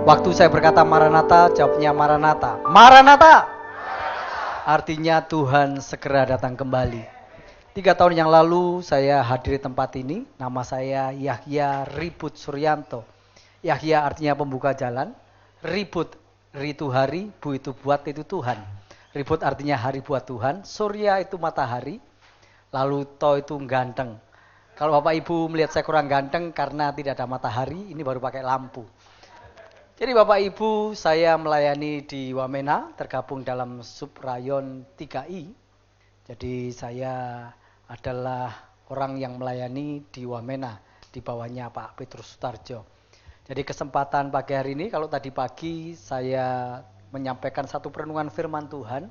Waktu saya berkata Maranatha, jawabnya Maranatha. Maranatha! Artinya Tuhan segera datang kembali. 3 tahun yang lalu saya hadir di tempat ini. Nama saya Yahya Ribut Suryanto. Yahya artinya pembuka jalan. Ribut, ri itu hari, bu itu buat, itu Tuhan. Ribut artinya hari buat Tuhan. Surya itu matahari. Lalu to itu ganteng. Kalau Bapak Ibu melihat saya kurang ganteng karena tidak ada matahari, ini baru pakai lampu. Jadi Bapak Ibu, saya melayani di Wamena, tergabung dalam subrayon 3I. Jadi saya adalah orang yang melayani di Wamena, di bawahnya Pak Petrus Sutarjo. Jadi kesempatan pagi hari ini, kalau tadi pagi saya menyampaikan satu perenungan firman Tuhan,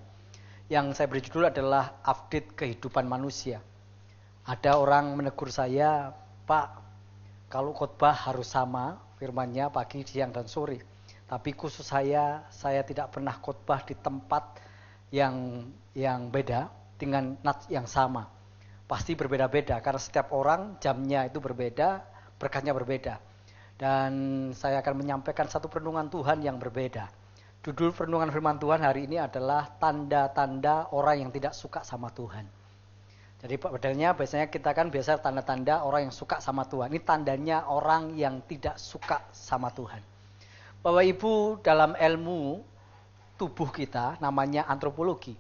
yang saya beri judul adalah update kehidupan manusia. Ada orang menegur saya, Pak, kalau khotbah harus sama firmannya pagi, siang, dan sore. Tapi khusus saya tidak pernah khotbah di tempat yang beda dengan nats yang sama. Pasti berbeda-beda karena setiap orang jamnya itu berbeda, berkatnya berbeda. Dan saya akan menyampaikan satu perenungan Tuhan yang berbeda. Judul perenungan firman Tuhan hari ini adalah tanda-tanda orang yang tidak suka sama Tuhan. Jadi padahal biasanya kita kan biasa tanda-tanda orang yang suka sama Tuhan. Ini tandanya orang yang tidak suka sama Tuhan. Bapak Ibu, dalam ilmu tubuh kita namanya antropologi.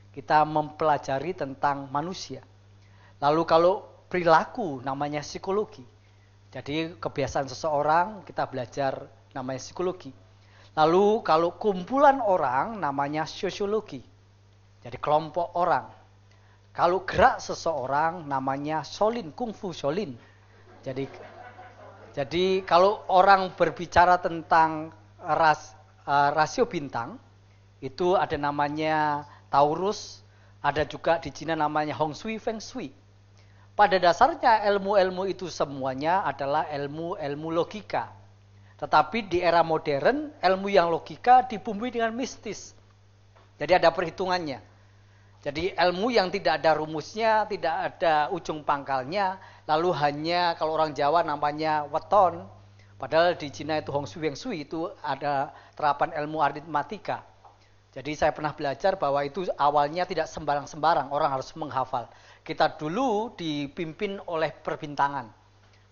Kita mempelajari tentang manusia. Lalu kalau perilaku namanya psikologi. Jadi kebiasaan seseorang kita belajar namanya psikologi. Lalu kalau kumpulan orang namanya sosiologi. Jadi kelompok orang. Kalau gerak seseorang namanya Shaolin, kungfu Shaolin. Jadi kalau orang berbicara tentang rasio bintang, itu ada namanya Taurus, ada juga di Cina namanya Hong Shui Feng Shui. Pada dasarnya ilmu-ilmu itu semuanya adalah ilmu-ilmu logika. Tetapi di era modern, ilmu yang logika dibumbui dengan mistis. Jadi ada perhitungannya. Jadi ilmu yang tidak ada rumusnya, tidak ada ujung pangkalnya, lalu hanya kalau orang Jawa namanya weton, padahal di Cina itu Hong Shui Feng Shui, itu ada terapan ilmu aritmatika. Jadi saya pernah belajar bahwa itu awalnya tidak sembarang-sembarang, orang harus menghafal. Kita dulu dipimpin oleh perbintangan,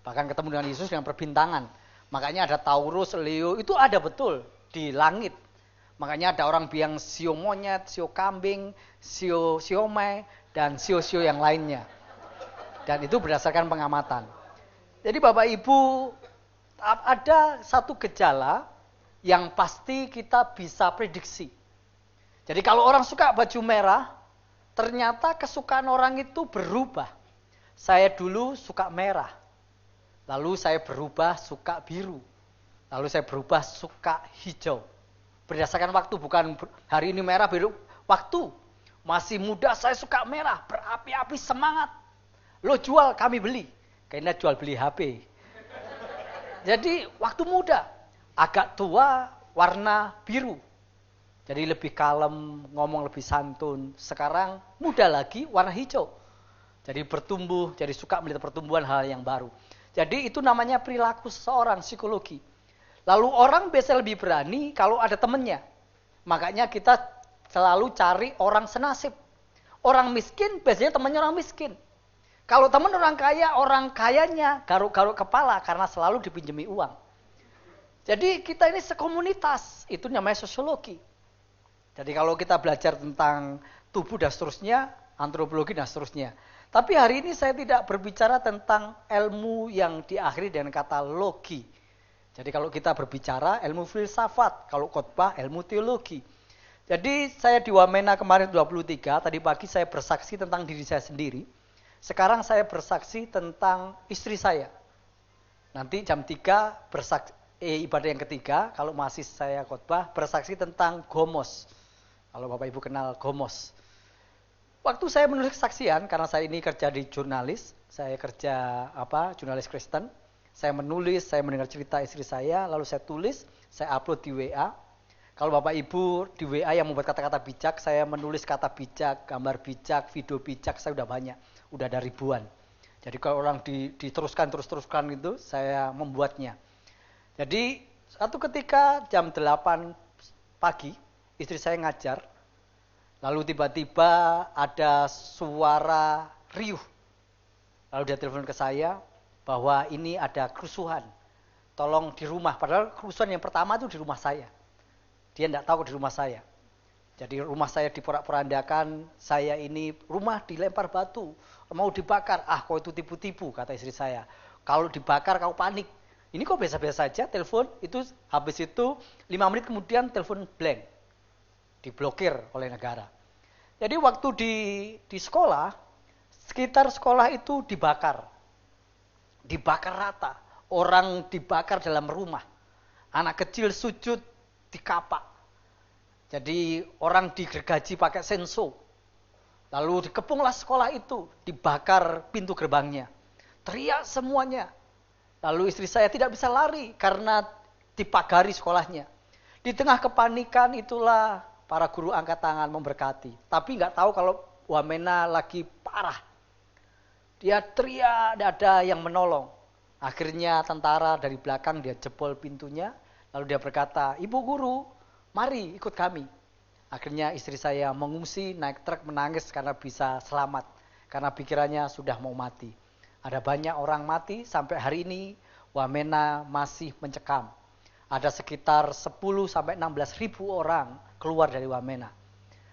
bahkan ketemu dengan Yesus dengan perbintangan. Makanya ada Taurus, Leo, itu ada betul di langit. Makanya ada orang bilang sio monyet, sio kambing, sio siomay, dan sio-sio yang lainnya. Dan itu berdasarkan pengamatan. Jadi Bapak Ibu, ada satu gejala yang pasti kita bisa prediksi. Jadi kalau orang suka baju merah, ternyata kesukaan orang itu berubah. Saya dulu suka merah, lalu saya berubah suka biru, lalu saya berubah suka hijau. Berdasarkan waktu, bukan hari ini merah, biru. Waktu. Masih muda saya suka merah, berapi-api, semangat. Lo jual, kami beli. Kayaknya jual beli HP. Jadi waktu muda. Agak tua, warna biru. Jadi lebih kalem, ngomong lebih santun. Sekarang muda lagi, warna hijau. Jadi bertumbuh, jadi suka melihat pertumbuhan hal yang baru. Jadi itu namanya perilaku seseorang, psikologi. Lalu orang biasa lebih berani kalau ada temennya. Makanya kita selalu cari orang senasib. Orang miskin biasanya temannya orang miskin. Kalau teman orang kaya, orang kayanya garuk-garuk kepala karena selalu dipinjemi uang. Jadi kita ini sekomunitas, itu namanya sosiologi. Jadi kalau kita belajar tentang tubuh dan seterusnya, antropologi dan seterusnya. Tapi hari ini saya tidak berbicara tentang ilmu yang diakhiri dengan kata logi. Jadi kalau kita berbicara ilmu filsafat, kalau khotbah ilmu teologi. Jadi saya di Wamena kemarin 23, tadi pagi saya bersaksi tentang diri saya sendiri. Sekarang saya bersaksi tentang istri saya. Nanti jam 3 ibadah yang ketiga, kalau masih saya khotbah, bersaksi tentang gomos. Kalau Bapak Ibu kenal gomos. Waktu saya menulis kesaksian, karena saya ini kerja di jurnalis, saya kerja jurnalis Kristen. Saya menulis, saya mendengar cerita istri saya, lalu saya tulis, saya upload di WA. Kalau Bapak Ibu di WA yang membuat kata-kata bijak, saya menulis kata bijak, gambar bijak, video bijak, saya udah banyak, udah ada ribuan. Jadi kalau orang diteruskan terus-teruskan gitu, saya membuatnya. Jadi Satu ketika jam 8 pagi, istri saya ngajar, lalu tiba-tiba ada suara riuh. Lalu dia telepon ke saya bahwa ini ada kerusuhan. Tolong di rumah, padahal kerusuhan yang pertama itu di rumah saya. Dia tidak tahu di rumah saya. Jadi rumah saya diporak-porandakan, saya ini rumah dilempar batu, mau dibakar. Ah, kok itu tipu-tipu, kata istri saya. Kalau dibakar kau panik. Ini kok biasa-biasa saja, telepon itu habis itu 5 menit kemudian telepon blank. Diblokir oleh negara. Jadi waktu di sekolah, sekitar sekolah itu dibakar. Dibakar rata. Orang dibakar dalam rumah. Anak kecil sujud di kapak. Jadi orang digergaji pakai senso. Lalu dikepunglah sekolah itu, dibakar pintu gerbangnya. Teriak semuanya. Lalu istri saya tidak bisa lari karena dipagari sekolahnya. Di tengah kepanikan itulah para guru angkat tangan memberkati. Tapi nggak tahu kalau Wamena lagi parah. Dia teriak, tidak ada yang menolong. Akhirnya tentara dari belakang dia jebol pintunya. Lalu dia berkata, "Ibu guru, mari ikut kami." Akhirnya istri saya mengungsi, naik truk menangis karena bisa selamat. Karena pikirannya sudah mau mati. Ada banyak orang mati sampai hari ini Wamena masih mencekam. Ada sekitar 10-16 ribu orang keluar dari Wamena.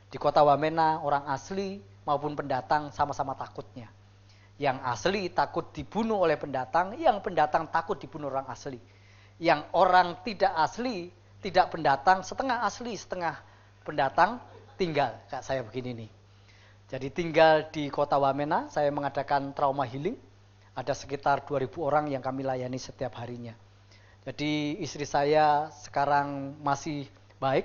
Di kota Wamena orang asli maupun pendatang sama-sama takutnya. Yang asli takut dibunuh oleh pendatang, yang pendatang takut dibunuh orang asli. Yang orang tidak asli, tidak pendatang, setengah asli, setengah pendatang, tinggal. Kayak saya begini nih. Jadi tinggal di kota Wamena, saya mengadakan trauma healing. Ada sekitar 2.000 orang yang kami layani setiap harinya. Jadi istri saya sekarang masih baik,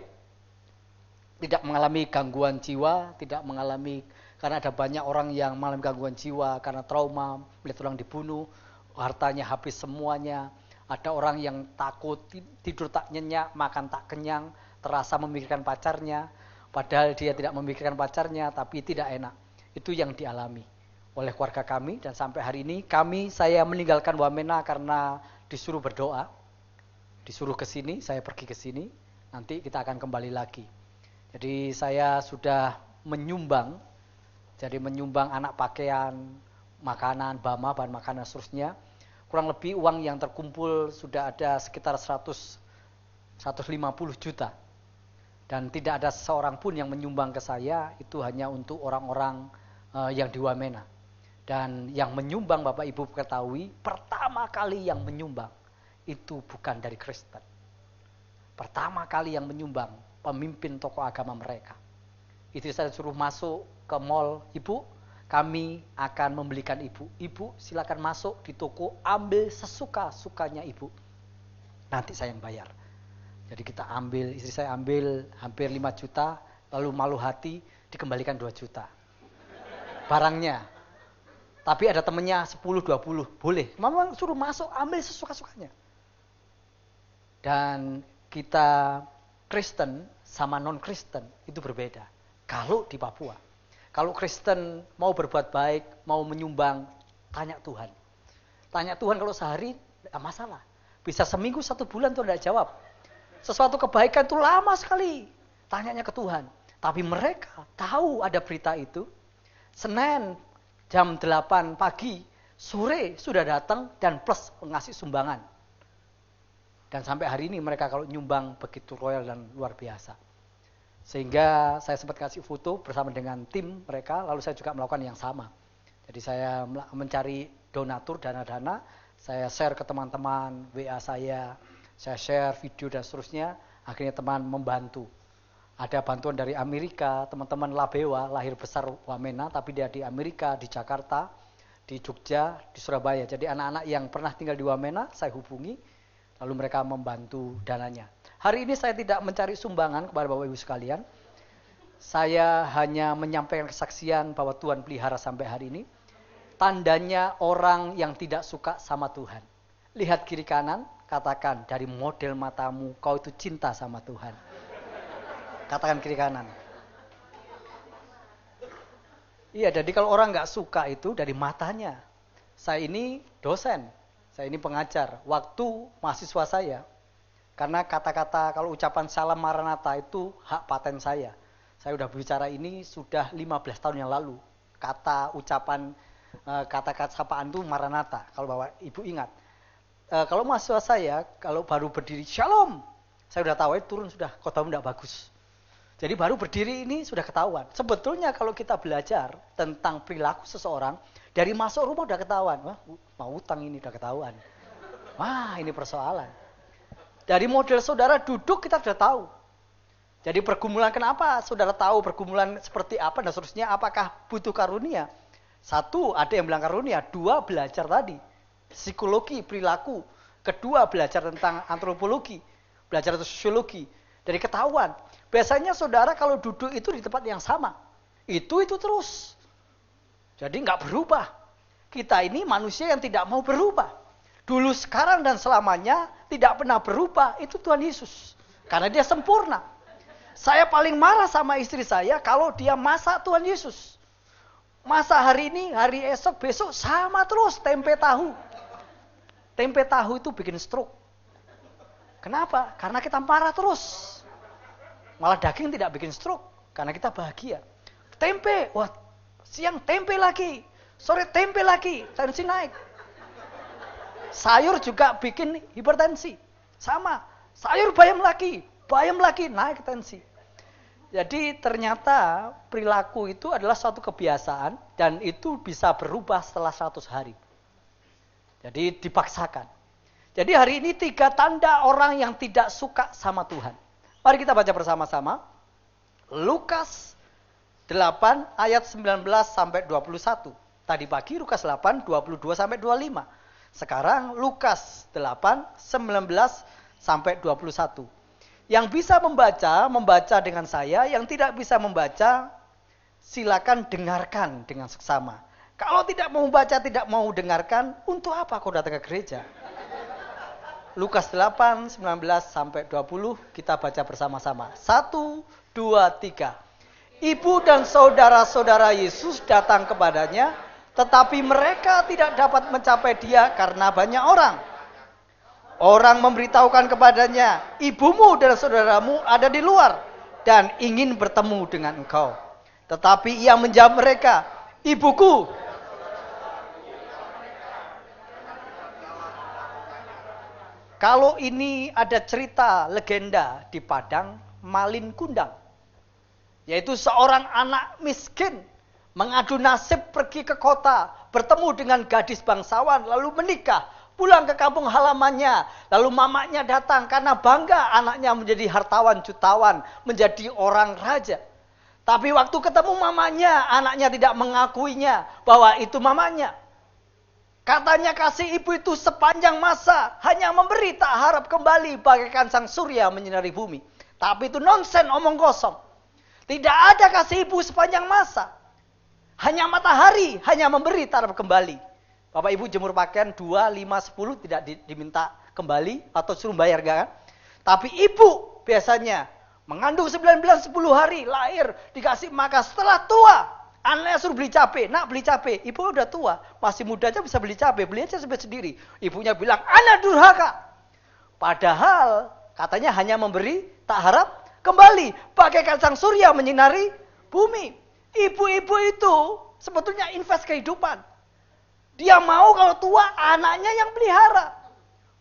tidak mengalami gangguan jiwa, tidak mengalami, karena ada banyak orang yang mengalami gangguan jiwa karena trauma, melihat orang dibunuh, hartanya habis semuanya. Ada orang yang takut, tidur tak nyenyak, makan tak kenyang, terasa memikirkan pacarnya, padahal dia tidak memikirkan pacarnya, tapi tidak enak. Itu yang dialami oleh keluarga kami, dan sampai hari ini saya meninggalkan Wamena karena disuruh berdoa, disuruh ke sini, saya pergi ke sini, nanti kita akan kembali lagi. Jadi saya sudah menyumbang, jadi menyumbang anak pakaian, makanan, bahan makanan seterusnya. Kurang lebih uang yang terkumpul sudah ada sekitar 150 juta. Dan tidak ada seorang pun yang menyumbang ke saya, itu hanya untuk orang-orang yang di Wamena. Dan yang menyumbang Bapak Ibu ketahui, pertama kali yang menyumbang itu bukan dari Kristen. Pertama kali yang menyumbang pemimpin tokoh agama mereka. Itu saya suruh masuk ke mall, "Ibu, kami akan membelikan ibu. Ibu silakan masuk di toko, ambil sesuka-sukanya ibu. Nanti saya yang bayar." Jadi kita ambil, istri saya ambil hampir 5 juta, lalu malu hati dikembalikan 2 juta. Barangnya. Tapi ada temennya 10-20, boleh. Mama suruh masuk, ambil sesuka-sukanya. Dan kita Kristen sama non-Kristen itu berbeda. Kalau di Papua. Kalau Kristen mau berbuat baik, mau menyumbang, tanya Tuhan. Tanya Tuhan kalau sehari, tidak masalah. Bisa seminggu, 1 bulan Tuhan tidak jawab. Sesuatu kebaikan itu lama sekali. Tanyanya ke Tuhan. Tapi mereka tahu ada berita itu. Senin jam 8 pagi, sore sudah datang dan plus mengasih sumbangan. Dan sampai hari ini mereka kalau nyumbang begitu royal dan luar biasa. Sehingga saya sempat kasih foto bersama dengan tim mereka, lalu saya juga melakukan yang sama. Jadi saya mencari donatur, dana-dana, saya share ke teman-teman, WA saya share video dan seterusnya, akhirnya teman membantu. Ada bantuan dari Amerika, teman-teman Labewa, lahir besar Wamena, tapi dia di Amerika, di Jakarta, di Jogja, di Surabaya. Jadi anak-anak yang pernah tinggal di Wamena, saya hubungi, lalu mereka membantu dananya. Hari ini saya tidak mencari sumbangan kepada Bapak Ibu sekalian. Saya hanya menyampaikan kesaksian bahwa Tuhan pelihara sampai hari ini. Tandanya orang yang tidak suka sama Tuhan. Lihat kiri kanan, katakan dari model matamu kau itu cinta sama Tuhan. Katakan kiri kanan. Iya, jadi kalau orang nggak suka itu dari matanya. Saya ini dosen, saya ini pengajar. Waktu mahasiswa saya, Karena kata-kata kalau ucapan salam Maranatha itu hak paten saya. Saya sudah berbicara ini sudah 15 tahun yang lalu. Kata ucapan kata-kata sapaan itu Maranatha. Kalau Bapak Ibu ingat. Kalau mahasiswa saya, kalau baru berdiri Shalom, saya sudah tahu turun sudah khotbahmu tidak bagus. Jadi baru berdiri ini sudah ketahuan. Sebetulnya kalau kita belajar tentang perilaku seseorang, dari masuk rumah udah ketahuan. Wah, mau utang ini udah ketahuan. Wah, ini persoalan. Dari model saudara duduk kita sudah tahu. Jadi pergumulan kenapa saudara tahu pergumulan seperti apa dan seterusnya, apakah butuh karunia? Satu, ada yang bilang karunia. Dua, belajar tadi. Psikologi, perilaku. Kedua, belajar tentang antropologi. Belajar tentang sosiologi. Dari ketahuan. Biasanya saudara kalau duduk itu di tempat yang sama. Itu terus. Jadi nggak berubah. Kita ini manusia yang tidak mau berubah. Dulu, sekarang, dan selamanya tidak pernah berubah. Itu Tuhan Yesus. Karena dia sempurna. Saya paling marah sama istri saya kalau dia masak Tuhan Yesus. Masak hari ini, hari esok, besok sama terus tempe tahu. Tempe tahu itu bikin stroke. Kenapa? Karena kita marah terus. Malah daging tidak bikin stroke. Karena kita bahagia. Tempe, wah siang tempe lagi. Sore tempe lagi, tensi naik. Sayur juga bikin hipertensi. Sama, sayur bayam lagi, naik tensi. Jadi ternyata perilaku itu adalah suatu kebiasaan dan itu bisa berubah setelah 100 hari. Jadi dipaksakan. Jadi hari ini 3 tanda orang yang tidak suka sama Tuhan. Mari kita baca bersama-sama. Lukas 8 ayat 19 sampai 21. Tadi pagi Lukas 8 22 sampai 25. Sekarang Lukas 8 19 sampai 21. Yang bisa membaca dengan saya. Yang tidak bisa membaca, silakan dengarkan dengan seksama. Kalau tidak mau baca, tidak mau dengarkan, untuk apa kau datang ke gereja? Lukas 8, 19 sampai 20, kita baca bersama-sama. 1, 2, 3. Ibu dan saudara-saudara Yesus datang kepadanya, tetapi mereka tidak dapat mencapai dia karena banyak orang. Orang memberitahukan kepadanya, ibumu dan saudaramu ada di luar dan ingin bertemu dengan engkau. Tetapi ia menjawab mereka, ibuku. Kalau ini ada cerita legenda di Padang, Malin Kundang. Yaitu seorang anak miskin mengadu nasib pergi ke kota, bertemu dengan gadis bangsawan, lalu menikah, pulang ke kampung halamannya. Lalu mamanya datang karena bangga anaknya menjadi hartawan jutawan, menjadi orang raja. Tapi waktu ketemu mamanya, anaknya tidak mengakuinya bahwa itu mamanya. Katanya kasih ibu itu sepanjang masa, hanya memberi tak harap kembali bagaikan sang surya menyinari bumi. Tapi itu nonsen, omong kosong. Tidak ada kasih ibu sepanjang masa. Hanya matahari, hanya memberi tak harap kembali. Bapak ibu jemur pakaian 2, 5, 10 tidak diminta kembali atau suruh bayar kan? Tapi ibu biasanya mengandung 9 bulan 10 hari, lahir, dikasih makan setelah tua. Anaknya suruh beli cabai, nak beli cabai. Ibu udah tua, masih muda aja bisa beli cabai, beli aja sendiri. Ibunya bilang, anak durhaka. Padahal katanya hanya memberi, tak harap kembali. Bagaikan sang surya menyinari bumi. Ibu-ibu itu sebetulnya invest kehidupan. Dia mau kalau tua anaknya yang pelihara.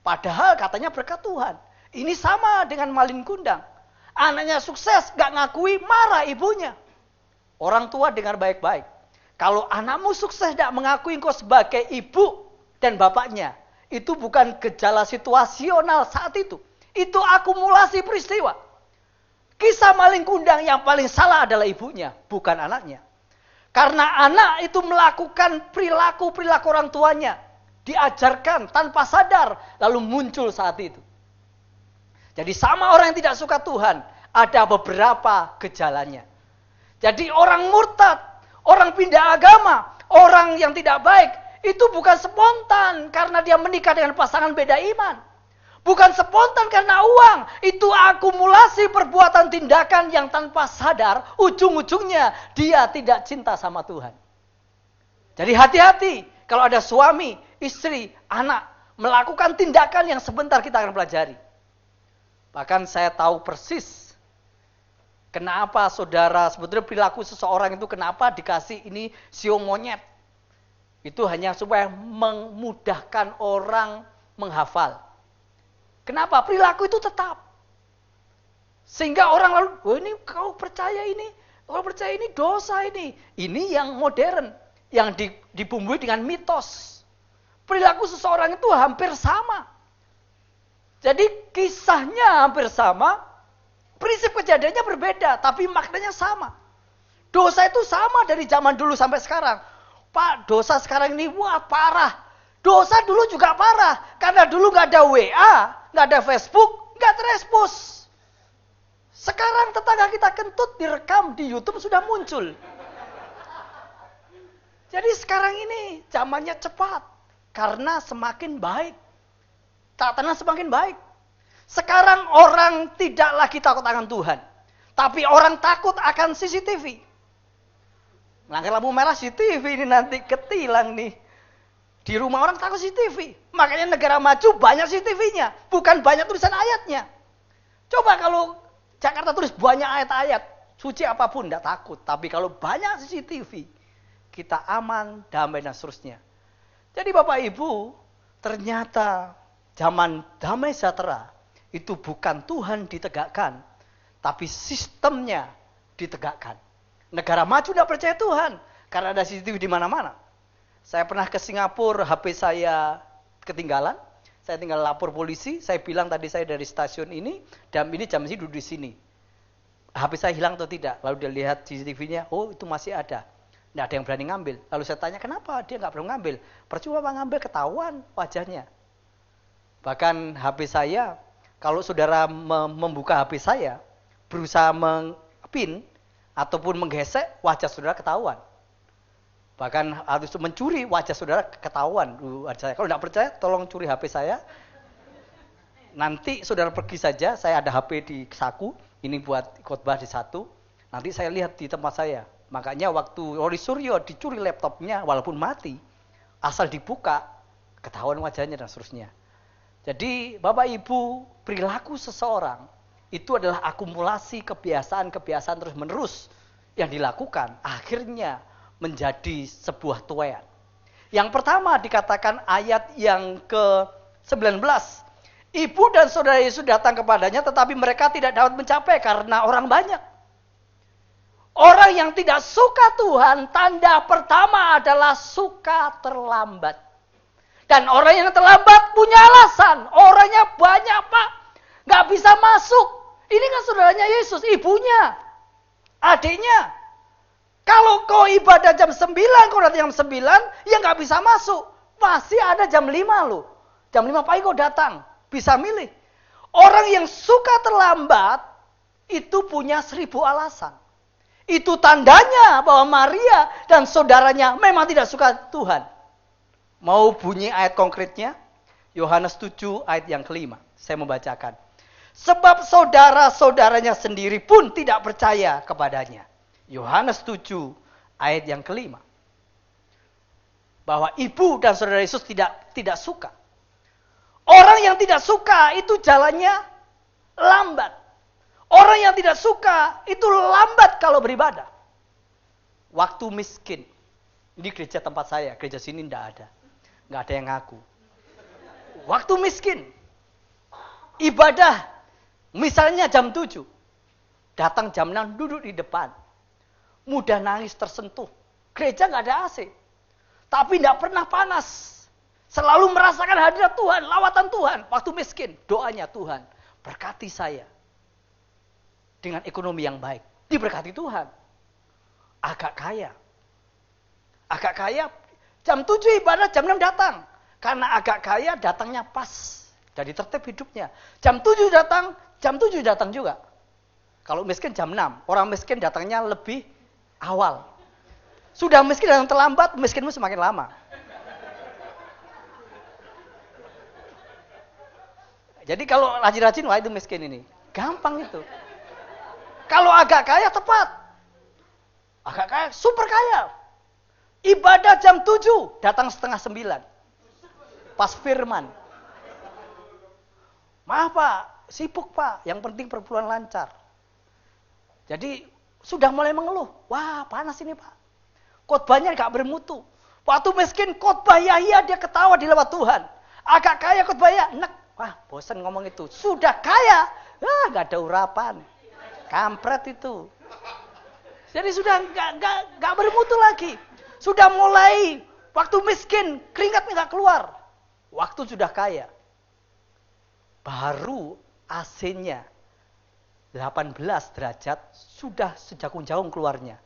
Padahal katanya berkat Tuhan. Ini sama dengan Malin Kundang. Anaknya sukses, gak ngakui, marah ibunya. Orang tua dengar baik-baik. Kalau anakmu sukses tidak mengakui engkau sebagai ibu dan bapaknya, itu bukan gejala situasional saat itu. Itu akumulasi peristiwa. Kisah Malin Kundang yang paling salah adalah ibunya, bukan anaknya. Karena anak itu melakukan perilaku-perilaku orang tuanya. Diajarkan tanpa sadar, lalu muncul saat itu. Jadi sama orang yang tidak suka Tuhan, ada beberapa gejalanya. Jadi orang murtad, orang pindah agama, orang yang tidak baik, itu bukan spontan karena dia menikah dengan pasangan beda iman. Bukan spontan karena uang, itu akumulasi perbuatan tindakan yang tanpa sadar, ujung-ujungnya dia tidak cinta sama Tuhan. Jadi hati-hati kalau ada suami, istri, anak melakukan tindakan yang sebentar kita akan pelajari. Bahkan saya tahu persis kenapa saudara, sebetulnya perilaku seseorang itu kenapa dikasih ini siung monyet. Itu hanya supaya memudahkan orang menghafal. Kenapa? Perilaku itu tetap. Sehingga orang lalu, oh ini kau percaya ini, kau percaya ini dosa ini. Ini yang modern, yang dibumbui dengan mitos. Perilaku seseorang itu hampir sama. Jadi kisahnya hampir sama, prinsip kejadiannya berbeda, tapi maknanya sama. Dosa itu sama dari zaman dulu sampai sekarang. Pak, dosa sekarang ini, wah parah. Dosa dulu juga parah, karena dulu nggak ada WA, nggak ada Facebook, nggak terespos. Sekarang tetangga kita kentut direkam di YouTube sudah muncul. Jadi sekarang ini zamannya cepat, karena semakin baik. Tatanan semakin baik. Sekarang orang tidak lagi takut akan Tuhan. Tapi orang takut akan CCTV. Langgar lampu merah CCTV ini nanti ketilang nih. Di rumah orang takut CCTV. Makanya negara maju banyak CCTV-nya. Bukan banyak tulisan ayatnya. Coba kalau Jakarta tulis banyak ayat-ayat. Suci apapun tidak takut. Tapi kalau banyak CCTV. Kita aman, damai dan seterusnya. Jadi Bapak Ibu, ternyata zaman damai sejahtera itu bukan Tuhan ditegakkan, tapi sistemnya ditegakkan. Negara maju tidak percaya Tuhan karena ada CCTV di mana-mana. Saya pernah ke Singapura, HP saya ketinggalan. Saya tinggal lapor polisi, saya bilang tadi saya dari stasiun ini, jam ini duduk di sini. HP saya hilang atau tidak? Lalu dia lihat CCTV-nya, oh itu masih ada. Tidak ada yang berani ngambil. Lalu saya tanya, kenapa dia nggak berani ngambil? Percuma Pak ngambil, ketahuan wajahnya. Bahkan HP saya, kalau saudara membuka HP saya, berusaha meng-pin ataupun menggesek, wajah saudara ketahuan. Bahkan harus mencuri, wajah saudara ketahuan. Kalau tidak percaya, tolong curi HP saya. Nanti saudara pergi saja, saya ada HP di saku, ini buat khotbah di satu. Nanti saya lihat di tempat saya. Makanya waktu Rory Suryo dicuri laptopnya, walaupun mati, asal dibuka, ketahuan wajahnya dan seterusnya. Jadi Bapak Ibu, perilaku seseorang itu adalah akumulasi kebiasaan-kebiasaan terus-menerus yang dilakukan. Akhirnya menjadi sebuah tuaian. Yang pertama dikatakan ayat yang ke-19. Ibu dan saudara Yesus datang kepadanya tetapi mereka tidak dapat mencapai karena orang banyak. Orang yang tidak suka Tuhan, tanda pertama adalah suka terlambat. Dan orang yang terlambat punya alasan. Orangnya banyak Pak. Nggak bisa masuk. Ini kan saudaranya Yesus, ibunya. Adiknya. Kalau kau ibadah jam 9, kau datang jam 9, ya nggak bisa masuk. Masih ada jam 5 loh. Jam 5 pagi kau datang. Bisa milih. Orang yang suka terlambat, itu punya 1000 alasan. Itu tandanya bahwa Maria dan saudaranya memang tidak suka Tuhan. Mau bunyi ayat konkretnya? Yohanes 7 ayat yang ke-5. Saya membacakan. Sebab saudara-saudaranya sendiri pun tidak percaya kepadanya. Yohanes 7 ayat yang ke-5. Bahwa ibu dan saudara Yesus tidak suka. Orang yang tidak suka itu jalannya lambat. Orang yang tidak suka itu lambat kalau beribadah. Waktu miskin. Ini gereja tempat saya, gereja sini tidak ada. Nggak ada yang ngaku. Waktu miskin. Ibadah. Misalnya jam 7. Datang jam 6 duduk di depan. Mudah nangis tersentuh. Gereja nggak ada AC. Tapi tidak pernah panas. Selalu merasakan hadirat Tuhan, lawatan Tuhan. Waktu miskin, doanya Tuhan. Berkati saya. Dengan ekonomi yang baik. Diberkati Tuhan. Agak kaya. Agak kaya. Jam 7 ibadah, jam 6 datang. Karena agak kaya datangnya pas. Jadi tertib hidupnya. Jam 7 datang, jam 7 datang juga. Kalau miskin jam 6. Orang miskin datangnya lebih awal. Sudah miskin datang terlambat, miskinmu semakin lama. Jadi kalau rajin-rajin, wah itu miskin ini. Gampang itu. Kalau agak kaya tepat. Agak kaya, super kaya. Ibadah jam 7, datang setengah 9. Pas firman. Maaf Pak, sibuk Pak, yang penting perpuluhan lancar. Jadi sudah mulai mengeluh, wah panas ini Pak. Khotbahnya gak bermutu. Waktu miskin khotbah Yahya dia ketawa di lewat Tuhan. Agak kaya khotbah Yahya, enak. Wah bosan ngomong itu. Sudah kaya, gak ada urapan. Kampret itu. Jadi sudah gak bermutu lagi. Sudah mulai waktu miskin keringatnya gak keluar. Waktu sudah kaya. Baru AC-nya 18 derajat sudah sejagung-jagung keluarnya.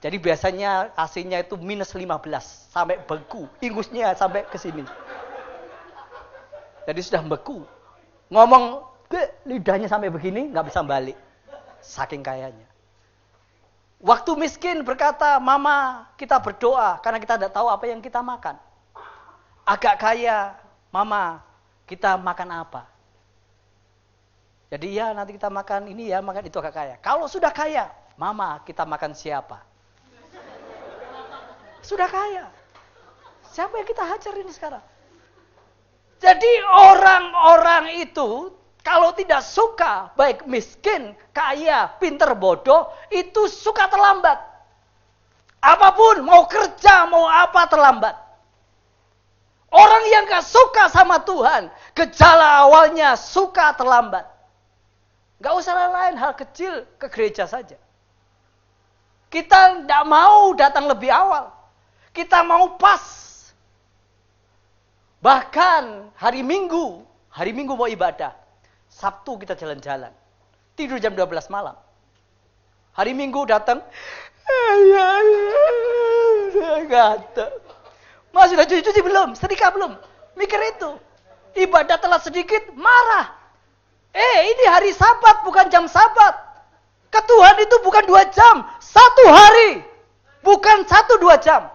Jadi biasanya AC-nya itu minus 15 sampai beku, ingusnya sampai ke sini. Jadi sudah beku. Ngomong lidahnya sampai begini nggak bisa balik. Saking kayanya. Waktu miskin berkata, "Mama, kita berdoa karena kita tidak tahu apa yang kita makan." Agak kaya, "Mama, kita makan apa?" Jadi ya nanti kita makan ini ya, makan itu agak kaya. Kalau sudah kaya, "Mama, kita makan siapa?" Sudah kaya. Siapa yang kita hajar ini sekarang? Jadi orang-orang itu kalau tidak suka, baik miskin, kaya, pinter, bodoh, itu suka terlambat. Apapun, mau kerja, mau apa terlambat. Orang yang gak suka sama Tuhan, gejala awalnya suka terlambat. Gak usah lain hal kecil, ke gereja saja. Kita tidak mau datang lebih awal. Kita mau pas. Bahkan hari Minggu mau ibadah. Sabtu kita jalan-jalan. Tidur jam 12 malam. Hari Minggu datang. Gata. Mas sudah cuci belum? Setrika belum? Mikir itu. Ibadah telat sedikit, marah. Ini hari Sabat, bukan jam Sabat. Ke Tuhan itu bukan 2 jam, 1 hari. Bukan 1-2 jam.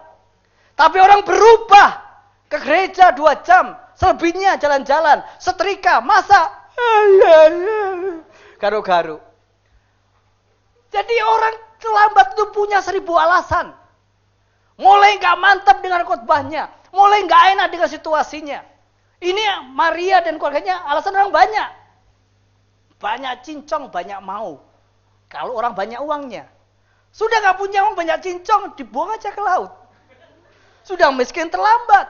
Tapi orang berubah. Ke gereja 2 jam. Selebihnya jalan-jalan. Setrika, masak. Garu-garu. Jadi orang terlambat itu punya 1000 alasan. Mulai gak mantap dengan khotbahnya. Mulai gak enak dengan situasinya. Ini Maria dan keluarganya alasan orang banyak. Banyak cincong, banyak mau. Kalau orang banyak uangnya. Sudah gak punya uang, banyak cincong, dibuang aja ke laut. Sudah miskin terlambat.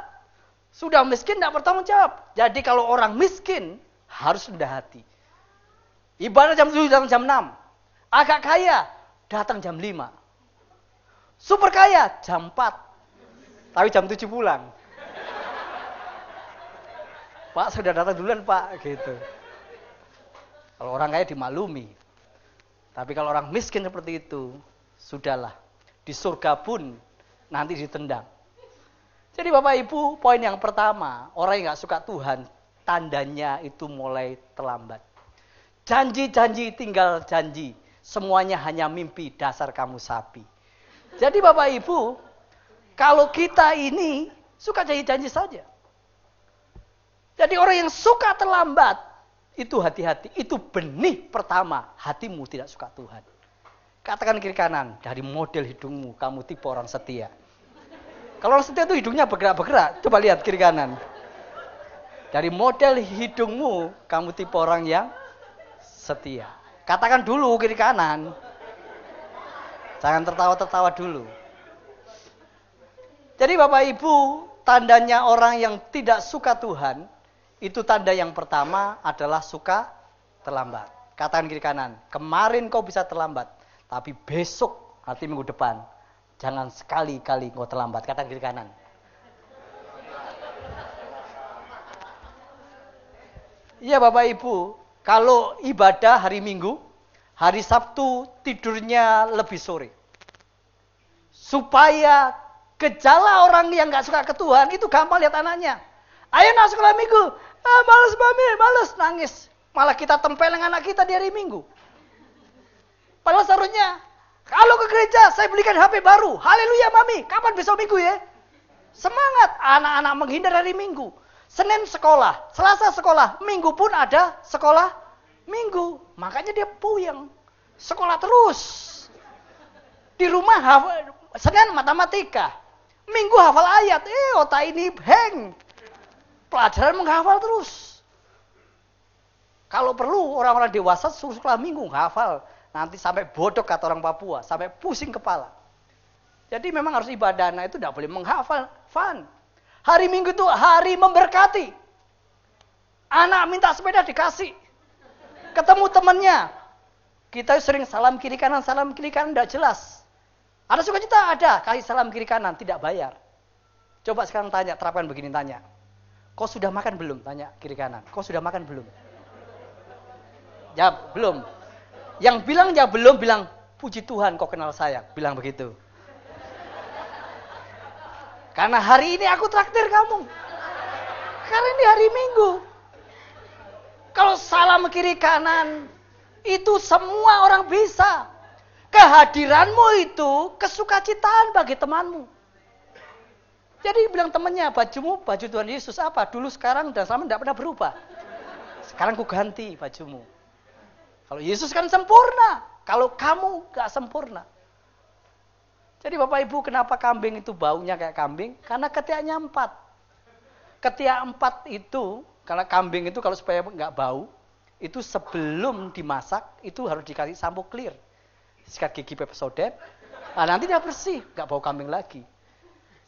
Sudah miskin tidak bertanggung jawab. Jadi kalau orang miskin, harus rendah hati. Ibadah jam 7, datang jam 6. Agak kaya, datang jam 5. Super kaya, jam 4. Tapi jam 7 pulang. Pak, sudah datang duluan Pak, gitu. Kalau orang kaya dimaklumi. Tapi kalau orang miskin seperti itu, sudahlah. Di surga pun nanti ditendang. Jadi Bapak Ibu, poin yang pertama, orang yang gak suka Tuhan, tandanya itu mulai terlambat. Janji-janji tinggal janji. Semuanya hanya mimpi, dasar kamu sapi. Jadi Bapak Ibu, kalau kita ini suka janji-janji saja. Jadi orang yang suka terlambat, itu hati-hati, itu benih pertama, hatimu tidak suka Tuhan. Katakan kiri kanan, dari model hidungmu, kamu tipe orang setia. Kalau orang setia itu hidungnya bergerak-bergerak, coba lihat kiri kanan. Dari model hidungmu, kamu tipe orang yang setia. Katakan dulu kiri kanan. Jangan tertawa-tertawa dulu. Jadi Bapak Ibu, tandanya orang yang tidak suka Tuhan, itu tanda yang pertama adalah suka terlambat. Katakan kiri kanan, kemarin kau bisa terlambat, tapi besok, arti minggu depan, jangan sekali-kali kau terlambat. Katakan kiri kanan. Iya Bapak Ibu, kalau ibadah hari Minggu, hari Sabtu tidurnya lebih sore. Supaya gejala orang yang gak suka ke Tuhan, itu gampang lihat anaknya. Ayo nak sekolah Minggu. Males mami, males, nangis. Malah kita tempeleng anak kita di hari Minggu. Padahal seharusnya, kalau ke gereja saya belikan HP baru. Haleluya mami, kapan besok Minggu ya? Semangat, anak-anak menghindar hari Minggu. Senin sekolah, Selasa sekolah, Minggu pun ada sekolah Minggu. Makanya dia puyeng. Sekolah terus. Di rumah Senin matematika. Minggu hafal ayat. Otak ini hang. Pelajaran menghafal terus. Kalau perlu orang-orang dewasa suruh sekolah minggu, hafal. Nanti sampai bodok kata orang Papua, sampai pusing kepala. Jadi memang harus ibadah, nah itu tidak boleh menghafal, fun. Hari Minggu itu hari memberkati. Anak minta sepeda dikasih. Ketemu temannya. Kita sering salam kiri kanan tidak jelas. Ada sukacita? Ada. Kasih salam kiri kanan, tidak bayar. Coba sekarang tanya, terapkan begini, tanya. Kau sudah makan belum? Tanya kiri kanan. Kau sudah makan belum? Jawab, belum. Yang bilang ya belum, bilang, puji Tuhan kau kenal saya. Bilang begitu. Karena hari ini aku traktir kamu. Karena ini hari Minggu. Kalau salam kiri kanan, itu semua orang bisa. Kehadiranmu itu kesukacitaan bagi temanmu. Jadi bilang temannya, bajumu baju Tuhan Yesus apa? Dulu, sekarang, dan selama tidak pernah berubah. Sekarang ku ganti bajumu. Kalau Yesus kan sempurna. Kalau kamu gak sempurna. Jadi Bapak Ibu, kenapa kambing itu baunya kayak kambing? Karena ketiaknya 4. Ketiak 4 itu, karena kambing itu kalau supaya nggak bau, itu sebelum dimasak, itu harus dikasih sampo clear. Sikat gigi Pepsodent, nah nanti dia bersih, nggak bau kambing lagi.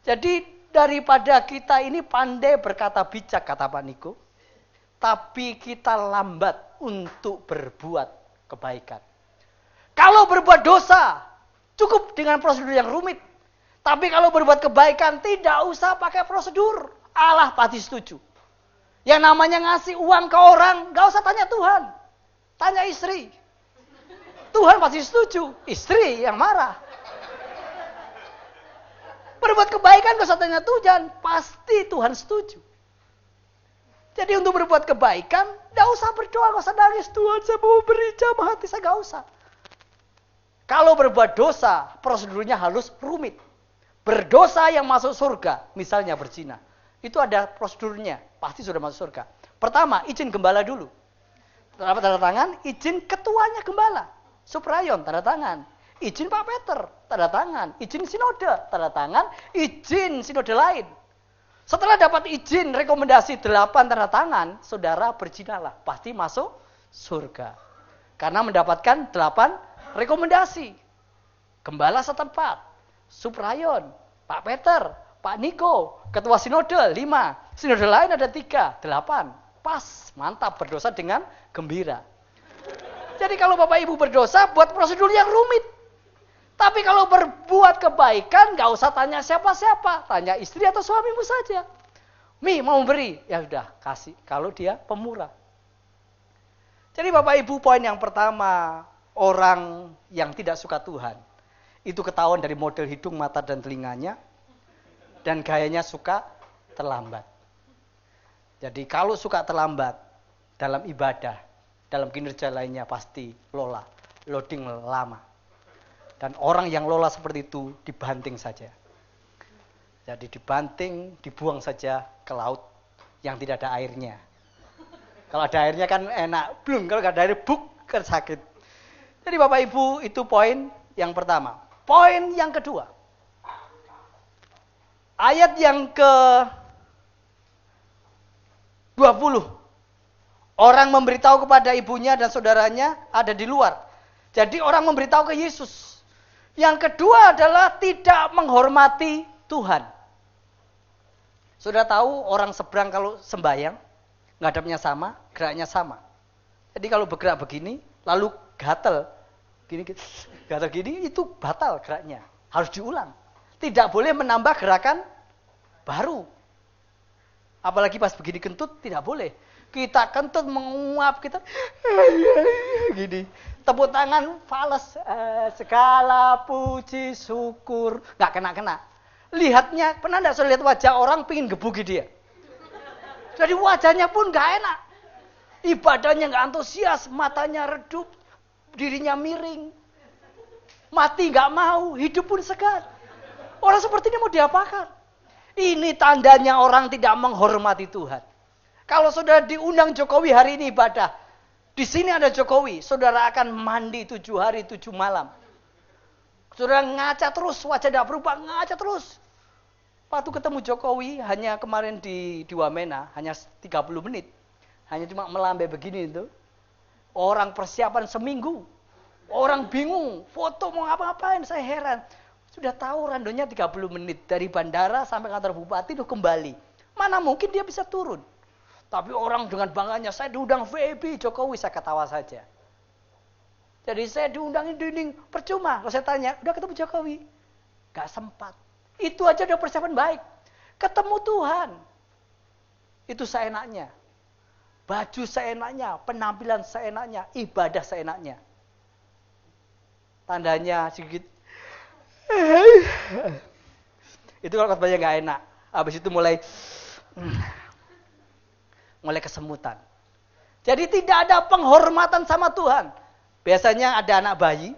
Jadi daripada kita ini pandai berkata bijak, kata Pak Niko, tapi kita lambat untuk berbuat kebaikan. Kalau berbuat dosa, cukup dengan prosedur yang rumit. Tapi kalau berbuat kebaikan, tidak usah pakai prosedur. Allah pasti setuju. Yang namanya ngasih uang ke orang, gak usah tanya Tuhan. Tanya istri. Tuhan pasti setuju. Istri yang marah. Berbuat kebaikan gak usah tanya Tuhan. Pasti Tuhan setuju. Jadi untuk berbuat kebaikan, gak usah berdoa, gak usah nangis. Tuhan, saya mau beri jam hati, saya gak usah. Kalau berbuat dosa, prosedurnya harus rumit. Berdosa yang masuk surga, misalnya berzina. Itu ada prosedurnya, pasti sudah masuk surga. Pertama, izin gembala dulu. Tanda tangan, izin ketuanya gembala. Suprayon, tanda tangan. Izin Pak Peter, tanda tangan. Izin sinode, tanda tangan. Izin sinode lain. Setelah dapat izin, rekomendasi 8 tanda tangan, saudara berzinalah. Pasti masuk surga. Karena mendapatkan 8 rekomendasi. Gembala setempat, Suprayon, Pak Peter, Pak Niko, Ketua Sinode 5, Sinode lain ada 3, 8. Pas, mantap, berdosa dengan gembira. Jadi kalau Bapak Ibu berdosa, buat prosedur yang rumit. Tapi kalau berbuat kebaikan, gak usah tanya siapa-siapa. Tanya istri atau suamimu saja. Mi, mau beri? Ya udah, kasih. Kalau dia pemurah. Jadi Bapak Ibu, poin yang pertama, orang yang tidak suka Tuhan, itu ketahuan dari model hidung, mata, dan telinganya, dan gayanya suka terlambat. Jadi kalau suka terlambat dalam ibadah, dalam kinerja lainnya pasti loading lama. Dan orang yang lola seperti itu dibanting saja. Jadi dibanting, dibuang saja ke laut yang tidak ada airnya. Kalau ada airnya kan enak, belum. Kalau nggak ada air, kan sakit. Jadi Bapak Ibu, itu poin yang pertama. Poin yang kedua. Ayat yang ke-20. Orang memberitahu kepada ibunya dan saudaranya ada di luar. Jadi orang memberitahu ke Yesus. Yang kedua adalah tidak menghormati Tuhan. Sudah tahu orang seberang kalau sembahyang, ngadapnya sama, geraknya sama. Jadi kalau bergerak begini, lalu gatel, gatel gini, itu batal geraknya. Harus diulang. Tidak boleh menambah gerakan baru. Apalagi pas begini kentut, tidak boleh. Kita kentut menguap, kita gini. Tepuk tangan, fales, segala puji, syukur. Nggak kena-kena. Lihatnya, pernah nggak saya lihat wajah orang pingin gebuki dia? Jadi wajahnya pun nggak enak. Ibadahnya nggak antusias, matanya redup, dirinya miring. Mati nggak mau, hidup pun segan. Orang seperti ini mau diapakan? Ini tandanya orang tidak menghormati Tuhan. Kalau saudara diundang Jokowi hari ini ibadah, di sini ada Jokowi, saudara akan mandi 7 hari 7 malam. Saudara ngaca terus, wajah tidak berubah, ngaca terus. Waktu ketemu Jokowi, hanya kemarin di Wamena, hanya 30 menit. Hanya cuma melambai begini itu. Orang persiapan seminggu. Orang bingung, foto mau ngapa-ngapain, saya heran. Sudah tahu randonya 30 menit dari bandara sampai kantor bupati itu kembali. Mana mungkin dia bisa turun. Tapi orang dengan bangganya, saya diundang VIP Jokowi, saya ketawa saja. Jadi saya diundang ini percuma. Kalau saya tanya, udah ketemu Jokowi? Gak sempat. Itu aja udah persiapan baik. Ketemu Tuhan. Itu seenaknya. Baju seenaknya, penampilan seenaknya, ibadah seenaknya. Tandanya sedikit. Itu kalau khotbahnya gak enak. Habis itu mulai kesemutan. Jadi tidak ada penghormatan sama Tuhan. Biasanya ada anak bayi,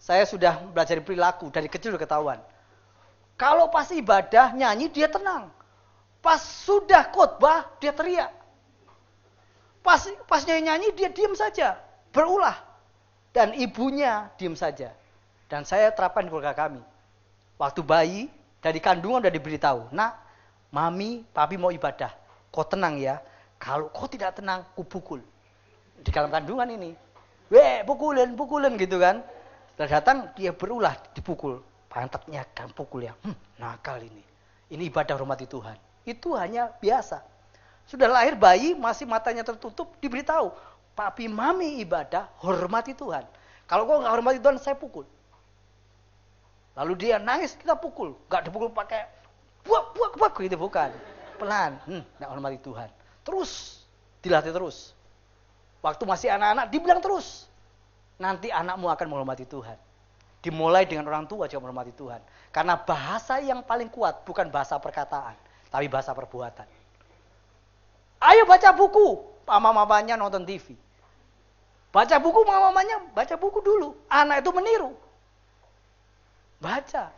saya sudah belajar perilaku, dari kecil udah ketahuan. Kalau pas ibadah, nyanyi, dia tenang. Pas sudah khotbah, dia teriak. Pas nyanyi, dia diam saja, berulah. Dan ibunya diam saja. Dan saya terapkan di keluarga kami. Waktu bayi, dari kandungan udah diberitahu, nak, mami, papi mau ibadah. Kau tenang ya, kalau kau tidak tenang, ku pukul. Di dalam kandungan ini. Pukulin gitu kan. Setelah datang, dia berulah, dipukul. Pantatnya kan pukul ya. Nakal ini. Ini ibadah hormati Tuhan. Itu hanya biasa. Sudah lahir bayi, masih matanya tertutup, diberitahu. Papi mami ibadah, hormati Tuhan. Kalau kau nggak hormati Tuhan, saya pukul. Lalu dia nangis, kita pukul. Nggak dipukul pakai buak gitu, bukan. Pelan, nggak hormati Tuhan. Terus, dilatih terus. Waktu masih anak-anak, dibilang terus. Nanti anakmu akan menghormati Tuhan. Dimulai dengan orang tua juga menghormati Tuhan. Karena bahasa yang paling kuat bukan bahasa perkataan, tapi bahasa perbuatan. Ayo baca buku, mama-mamanya nonton TV. Baca buku, mama-mamanya baca buku dulu. Anak itu meniru. Baca.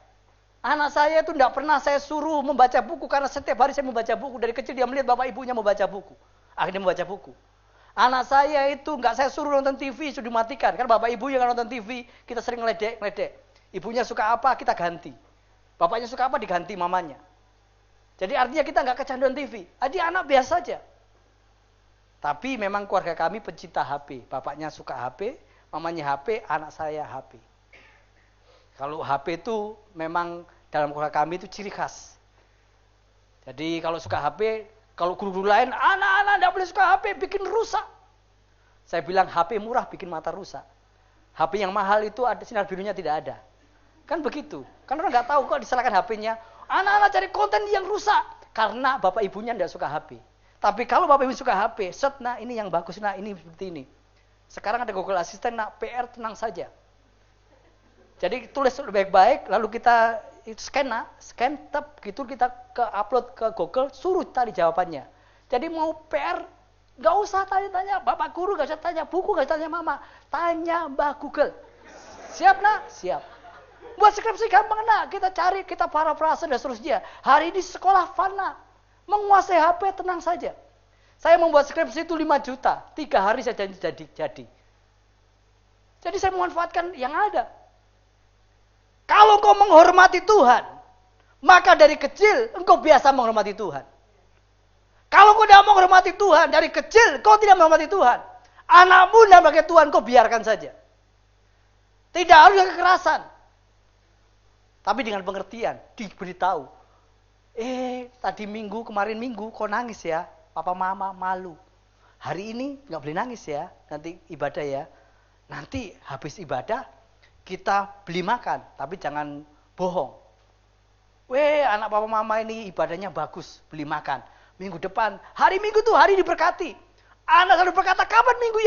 Anak saya itu tidak pernah saya suruh membaca buku, karena setiap hari saya membaca buku. Dari kecil dia melihat bapak ibunya membaca buku. Akhirnya membaca buku. Anak saya itu nggak saya suruh nonton TV, sudah dimatikan. Karena bapak ibu yang nonton TV, kita sering ngeledek. Ibunya suka apa, kita ganti. Bapaknya suka apa, diganti mamanya. Jadi artinya kita nggak kecanduan TV. Jadi anak biasa saja. Tapi memang keluarga kami pencinta HP. Bapaknya suka HP, mamanya HP, anak saya HP. Kalau HP itu memang dalam keluarga kami itu ciri khas. Jadi kalau suka HP, kalau guru-guru lain, anak-anak tidak boleh suka HP, bikin rusak. Saya bilang HP murah bikin mata rusak. HP yang mahal itu ada sinar birunya tidak ada. Kan begitu. Kan orang nggak tahu kok disalahkan HP-nya. Anak-anak cari konten yang rusak karena bapak ibunya tidak suka HP. Tapi kalau bapak ibu suka HP, set, nah ini yang bagus, nah ini seperti ini. Sekarang ada Google Assistant, nah PR tenang saja. Jadi tulis baik-baik, lalu kita scan tab gitu, kita upload ke Google, suruh tadi jawabannya. Jadi mau PR, nggak usah tanya-tanya, bapak guru nggak usah tanya, buku nggak usah tanya mama, tanya Mbah Google. Siap nak? Siap. Buat skripsi gampang nak, kita cari, kita parafrase dan seterusnya. Hari ini sekolah fun nak, menguasai HP tenang saja. Saya membuat skripsi itu 5 juta, 3 hari saya jadi. Jadi saya memanfaatkan yang ada. Kalau engkau menghormati Tuhan, maka dari kecil engkau biasa menghormati Tuhan. Kalau engkau tidak menghormati Tuhan, dari kecil engkau tidak menghormati Tuhan. Anakmu tidak pakai Tuhan, engkau biarkan saja. Tidak harus dengan kekerasan. Tapi dengan pengertian, diberitahu. Tadi kemarin minggu, kau nangis ya. Papa mama malu. Hari ini nggak boleh nangis ya, nanti ibadah ya. Nanti habis ibadah, kita beli makan, tapi jangan bohong. Anak papa mama ini ibadahnya bagus, beli makan. Minggu depan, hari Minggu tuh hari diberkati. Anak selalu berkata, kapan Minggu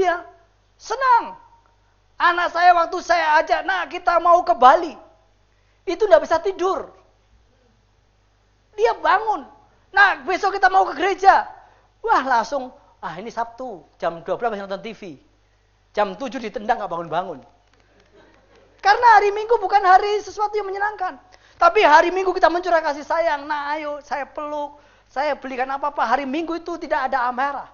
ya? Senang. Anak saya waktu saya ajak, nah kita mau ke Bali. Itu enggak bisa tidur. Dia bangun. Nah besok kita mau ke gereja. Wah langsung, ini Sabtu, jam 12 masih nonton TV. Jam 7 ditendang gak bangun-bangun. Karena hari Minggu bukan hari sesuatu yang menyenangkan. Tapi hari Minggu kita mencurah kasih sayang. Nah ayo, saya peluk, saya belikan apa-apa. Hari Minggu itu tidak ada amarah.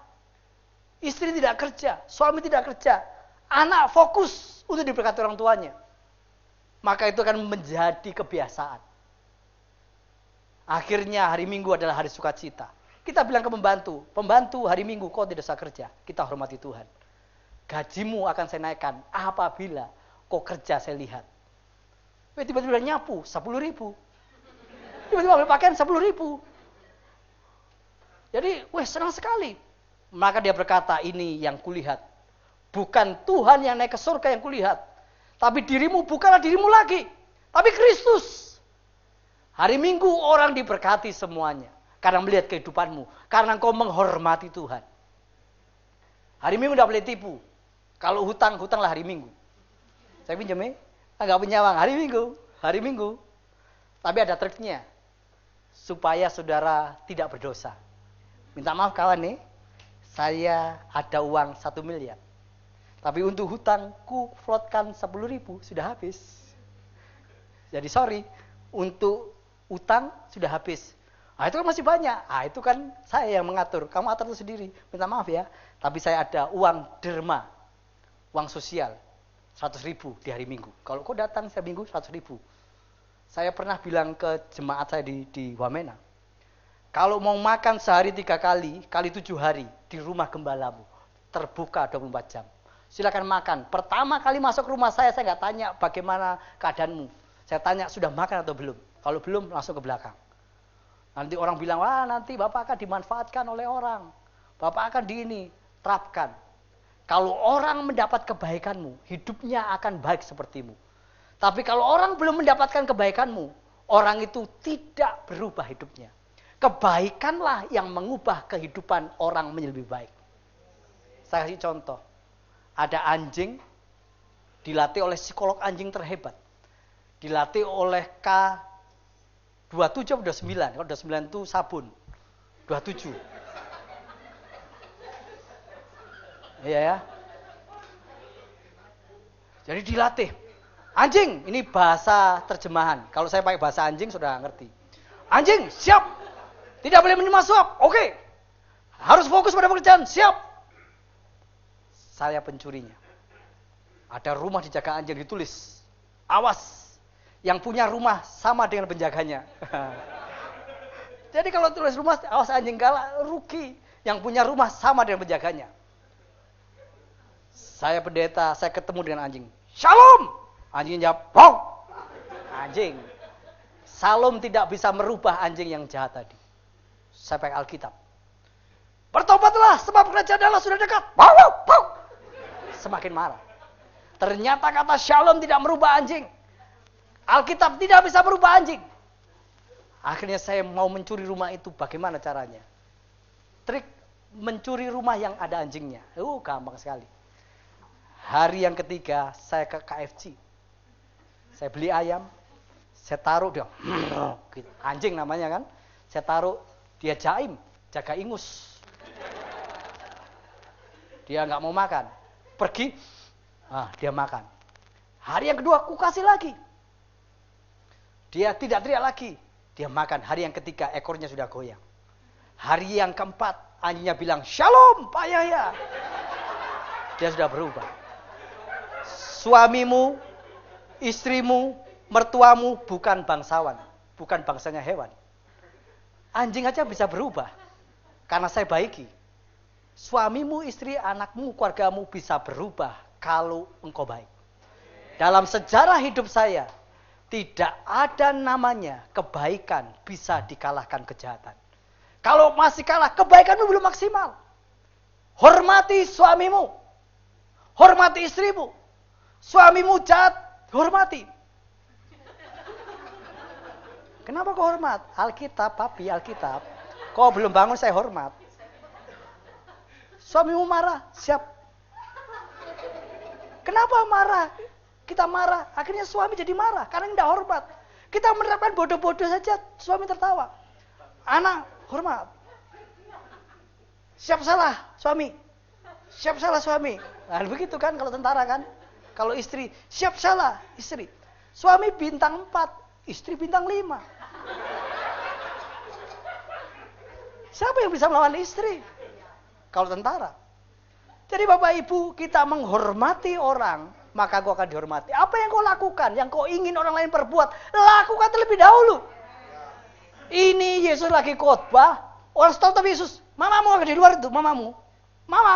Istri tidak kerja, suami tidak kerja. Anak fokus untuk diberkati orang tuanya. Maka itu akan menjadi kebiasaan. Akhirnya hari Minggu adalah hari sukacita. Kita bilang ke pembantu hari Minggu kau tidak usah kerja. Kita hormati Tuhan. gajimu akan saya naikkan apabila kau kerja saya lihat. Tiba-tiba nyapu 10.000. Tiba-tiba ambil pakaian 10.000. Jadi, senang sekali. Maka dia berkata, ini yang kulihat. Bukan Tuhan yang naik ke surga yang kulihat. Tapi dirimu bukanlah dirimu lagi. Tapi Kristus. Hari Minggu orang diberkati semuanya. Karena melihat kehidupanmu. Karena engkau menghormati Tuhan. Hari Minggu tidak boleh tipu. Kalau hutang, hutanglah hari Minggu. Saya pinjam ya. Enggak punya uang. Hari Minggu. Tapi ada triknya. Supaya saudara tidak berdosa. Minta maaf kawan nih. Saya ada uang 1 miliar. Tapi untuk hutang, ku floatkan 10.000. Sudah habis. Jadi sorry. Untuk utang sudah habis. Itu kan masih banyak. Itu kan saya yang mengatur. Kamu atur itu sendiri. Minta maaf ya. Tapi saya ada uang derma. Uang sosial. 100.000 di hari Minggu. Kalau kau datang setiap minggu 100.000. Saya pernah bilang ke jemaat saya di Wamena. Kalau mau makan sehari 3 kali 7 hari di rumah gembalamu. Terbuka 24 jam. Silakan makan. Pertama kali masuk rumah saya nggak tanya bagaimana keadaanmu. Saya tanya sudah makan atau belum. Kalau belum langsung ke belakang. Nanti orang bilang, wah nanti Bapak akan dimanfaatkan oleh orang. Bapak akan terapkan. Kalau orang mendapat kebaikanmu, hidupnya akan baik sepertimu. Tapi kalau orang belum mendapatkan kebaikanmu, orang itu tidak berubah hidupnya. Kebaikanlah yang mengubah kehidupan orang menjadi lebih baik. Saya kasih contoh. Ada anjing, dilatih oleh psikolog anjing terhebat. Dilatih oleh K27 atau 29. Kalau 29 itu sabun. 27. Iya ya. Jadi dilatih. Anjing, ini bahasa terjemahan. Kalau saya pakai bahasa anjing sudah ngerti. Anjing, siap. Tidak boleh menerima suap. Oke. Harus fokus pada pekerjaan. Siap. Saya pencurinya. Ada rumah dijaga anjing ditulis. Awas. Yang punya rumah sama dengan penjaganya. Jadi kalau tulis rumah, awas anjing galak, rugi. Yang punya rumah sama dengan penjaganya. Saya pendeta, saya ketemu dengan anjing. Shalom. Anjingnya jawab, "Wow." Anjing. Shalom tidak bisa merubah anjing yang jahat tadi. Saya pakai Alkitab. Bertobatlah sebab kerajaan Allah sudah dekat. Wow, wow, wow. Semakin marah. Ternyata kata shalom tidak merubah anjing. Alkitab tidak bisa merubah anjing. Akhirnya saya mau mencuri rumah itu. Bagaimana caranya? Trik mencuri rumah yang ada anjingnya. Gampang sekali. Hari yang ketiga saya ke KFC. Saya beli ayam. Saya taruh dia. Anjing namanya kan. Saya taruh. Dia jaim. Jaga ingus. Dia nggak mau makan. Pergi. Dia makan. Hari yang kedua aku kasih lagi. Dia tidak teriak lagi. Dia makan. Hari yang ketiga ekornya sudah goyang. Hari yang keempat anjingnya bilang, "Shalom Pak Yahya." Dia sudah berubah. Suamimu, istrimu, mertuamu bukan bangsawan. Bukan bangsanya hewan. Anjing aja bisa berubah. Karena saya baiki. Suamimu, istri, anakmu, keluargamu bisa berubah kalau engkau baik. Dalam sejarah hidup saya, tidak ada namanya kebaikan bisa dikalahkan kejahatan. Kalau masih kalah, kebaikanmu belum maksimal. Hormati suamimu. Hormati istrimu. Suamimu jahat, hormati. Kenapa kau hormat? Alkitab, papi, Alkitab. Kau belum bangun, saya hormat. Suamimu marah, siap. Kenapa marah? Kita marah, akhirnya suami jadi marah karena tidak hormat. Kita menerapkan bodoh-bodoh saja, suami tertawa. Anak, hormat. Siap salah, suami. Siap salah, suami. Nah, begitu kan kalau tentara kan. Kalau istri, siap salah, istri. Suami bintang 4, istri bintang 5. Siapa yang bisa melawan istri? Kalau tentara. Jadi Bapak Ibu, kita menghormati orang, maka kau akan dihormati. Apa yang kau lakukan, yang kau ingin orang lain perbuat, lakukan terlebih dahulu. Ini Yesus lagi khotbah, orang stop tapi Yesus, mamamu ada di luar itu, mamamu. Mama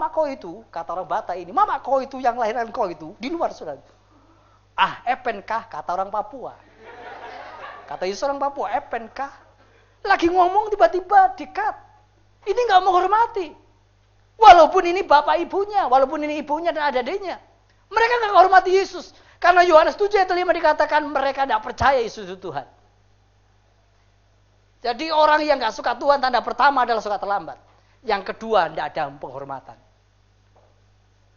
kau itu, kata orang Batak ini, mama kau itu yang lahiran kau itu, di luar saudara. Ah, epenkah, kata orang Papua. Kata Yesus orang Papua, epenkah. Lagi ngomong tiba-tiba dekat. Ini nggak menghormati. Walaupun ini bapak ibunya, walaupun ini ibunya dan adiknya. Mereka nggak menghormati Yesus. Karena Yohanes 7 ayat 5 dikatakan mereka tidak percaya Yesus itu Tuhan. Jadi orang yang nggak suka Tuhan, tanda pertama adalah suka terlambat. Yang kedua, tidak ada penghormatan.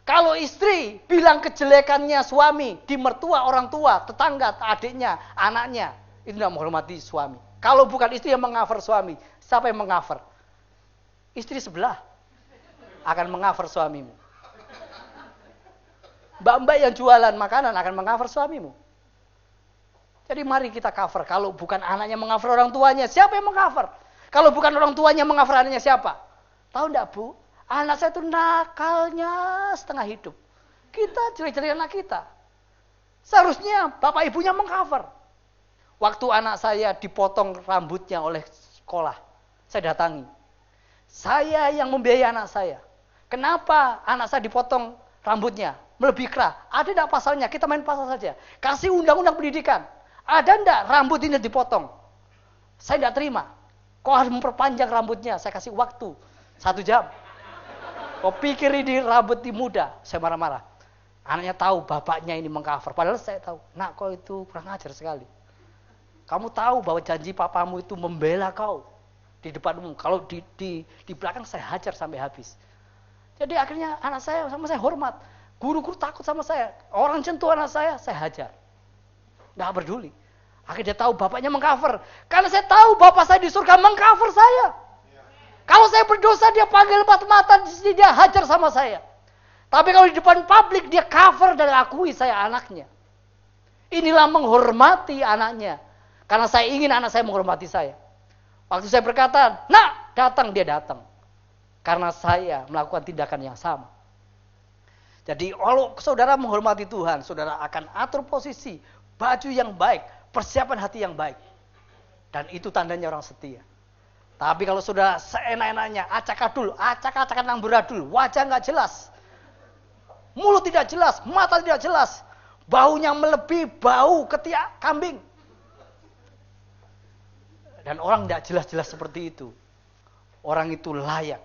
Kalau istri bilang kejelekannya suami di mertua, orang tua, tetangga, adiknya, anaknya, itu tidak menghormati suami. Kalau bukan istri yang mengcover suami, siapa yang mengcover? Istri sebelah akan mengcover suamimu. Mbak-mbak yang jualan makanan akan mengcover suamimu. Jadi mari kita cover. Kalau bukan anaknya mengcover orang tuanya, siapa yang mengcover? Kalau bukan orang tuanya mengcover anaknya, siapa? Tahu enggak, Bu? Anak saya itu nakalnya setengah hidup. Kita ciri-ciri anak kita. Seharusnya bapak ibunya mengcover. Waktu anak saya dipotong rambutnya oleh sekolah, saya datangi. Saya yang membiayai anak saya. Kenapa anak saya dipotong rambutnya? Melebihi kerah. Ada enggak pasalnya? Kita main pasal saja. Kasih undang-undang pendidikan. Ada enggak rambut ini dipotong? Saya enggak terima. Kau harus memperpanjang rambutnya. Saya kasih waktu 1 jam. Kau pikir ini rambut muda? Saya marah-marah. Anaknya tahu bapaknya ini mengcover. Padahal saya tahu. Nak, kau itu kurang ajar sekali. Kamu tahu bahwa janji papamu itu membela kau di depan umum. Kalau di belakang saya hajar sampai habis. Jadi akhirnya anak saya sama saya hormat. Guru-guru takut sama saya. Orang sentuh anak saya hajar. Nggak peduli. Akhirnya dia tahu bapaknya mengcover. Karena saya tahu bapak saya di surga mengcover saya. Kalau saya berdosa, dia panggil empat mata, dia hajar sama saya. Tapi kalau di depan publik, dia cover dan akui saya anaknya. Inilah menghormati anaknya. Karena saya ingin anak saya menghormati saya. Waktu saya berkata, nak, datang, dia datang. Karena saya melakukan tindakan yang sama. Jadi kalau saudara menghormati Tuhan, saudara akan atur posisi, baju yang baik, persiapan hati yang baik. Dan itu tandanya orang setia. Tapi kalau sudah seenak-enaknya, acak-acakan amburadul, wajah nggak jelas, mulut tidak jelas, mata tidak jelas, baunya melebihi bau ketiak kambing. Dan orang tidak jelas-jelas seperti itu. Orang itu layak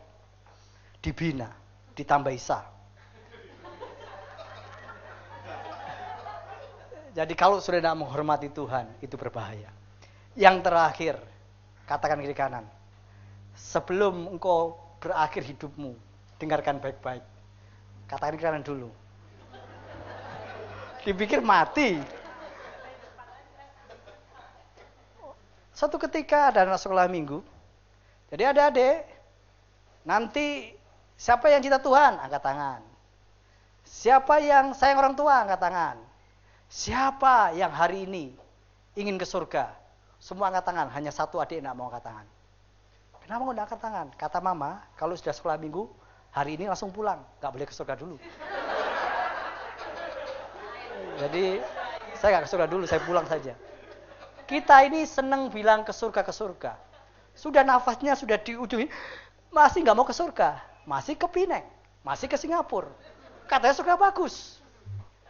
dibina, ditambahi sah. Jadi kalau sudah tidak menghormati Tuhan, itu berbahaya. Yang terakhir, katakan kiri kanan. Sebelum engkau berakhir hidupmu, dengarkan baik-baik. Katakan kiri kanan dulu. Dipikir mati. Satu ketika ada anak sekolah minggu. Jadi adik-adik, nanti siapa yang cinta Tuhan? Angkat tangan. Siapa yang sayang orang tua? Angkat tangan. Siapa yang hari ini ingin ke surga? Semua angkat tangan. Hanya satu adik yang tidak mau angkat tangan. Kenapa nggak angkat tangan? Kata mama, kalau sudah sekolah minggu, hari ini langsung pulang. Nggak boleh ke surga dulu. Jadi, saya nggak ke surga dulu, saya pulang saja. Kita ini senang bilang ke surga. Sudah nafasnya, sudah di ujung, masih nggak mau ke surga. Masih ke Pineng, masih ke Singapura. Katanya surga bagus.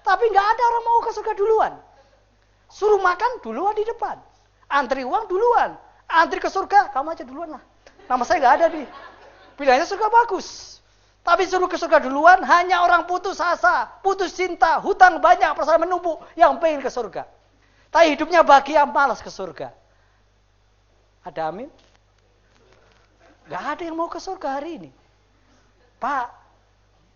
Tapi nggak ada orang mau ke surga duluan. Suruh makan duluan di depan. Antri uang duluan. Antri ke surga, kamu aja duluan lah. Nama saya nggak ada nih. Pilihannya surga bagus. Tapi suruh ke surga duluan, hanya orang putus asa, putus cinta, hutang banyak, persoalan menumpuk, yang pengen ke surga. Tapi hidupnya bahagia, malas ke surga. Ada amin? Nggak ada yang mau ke surga hari ini. Pak,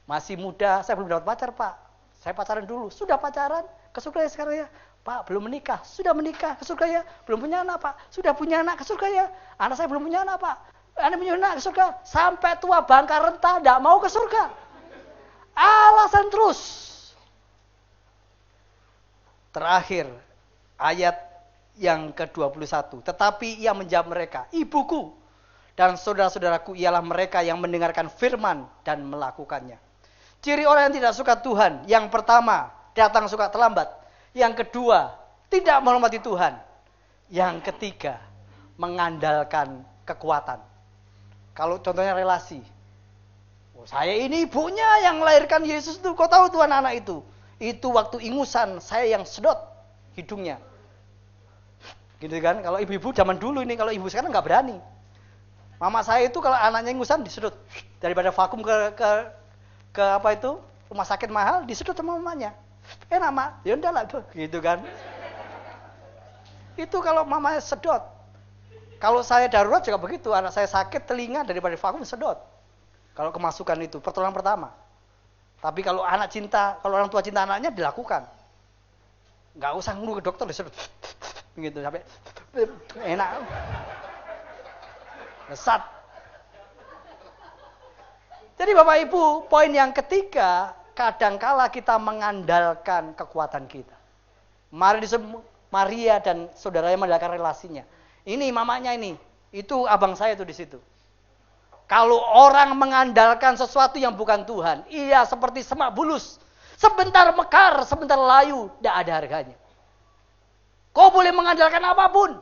masih muda, saya belum dapat pacar, Pak. Saya pacaran dulu. Sudah pacaran, ke surga ya sekarang ya. Pak, belum menikah. Sudah menikah, ke surga ya. Belum punya anak, Pak. Sudah punya anak, ke surga ya. Anak saya belum punya anak, Pak. Anak punya anak, ke surga. Sampai tua bangka renta, tidak mau ke surga. Alasan terus. Terakhir, ayat yang ke-21. Tetapi ia menjawab mereka, ibuku dan saudara-saudaraku ialah mereka yang mendengarkan firman dan melakukannya. Ciri orang yang tidak suka Tuhan, yang pertama, datang suka terlambat. Yang kedua, tidak menghormati Tuhan. Yang ketiga, mengandalkan kekuatan. Kalau contohnya relasi, Saya ini ibunya yang melahirkan Yesus itu. Kau tahu tuh anak-anak itu? Itu waktu ingusan saya yang sedot hidungnya. Gitu kan? Kalau ibu-ibu zaman dulu ini, kalau ibu sekarang nggak berani. Mama saya itu kalau anaknya ingusan disedot. Daripada vakum ke apa itu? Rumah sakit mahal, disedot sama mamanya. Enak mak, ya udah lah tuh, gitu kan. Itu kalau mamanya sedot. Kalau saya darurat juga begitu, anak saya sakit telinga daripada vakum sedot. Kalau kemasukan itu, pertolongan pertama. Tapi kalau anak cinta, kalau orang tua cinta anaknya dilakukan. Nggak usah ngulu ke dokter disedot. Gitu sampai enak. Lesat. Jadi Bapak Ibu, poin yang ketiga, kadangkala kita mengandalkan kekuatan kita. Maria dan saudaranya mengandalkan relasinya. Ini mamanya ini, itu abang saya tuh di situ. Kalau orang mengandalkan sesuatu yang bukan Tuhan, ia seperti semak bulus. Sebentar mekar, sebentar layu, tidak ada harganya. Kau boleh mengandalkan apapun.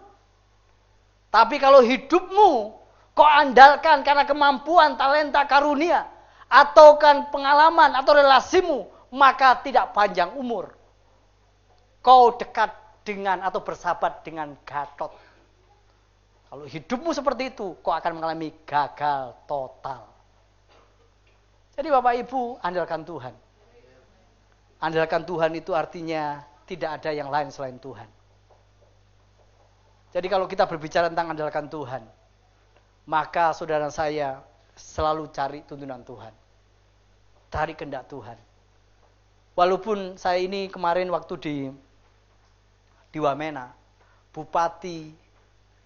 Tapi kalau hidupmu, kau andalkan karena kemampuan, talenta, karunia, atau kan pengalaman, atau relasimu, maka tidak panjang umur. Kau dekat dengan atau bersahabat dengan Gatot. Kalau hidupmu seperti itu, kau akan mengalami gagal total. Jadi Bapak Ibu, andalkan Tuhan. Andalkan Tuhan itu artinya tidak ada yang lain selain Tuhan. Jadi kalau kita berbicara tentang andalkan Tuhan, maka saudara saya selalu cari tuntunan Tuhan. Cari kehendak Tuhan. Walaupun saya ini kemarin waktu di Wamena, bupati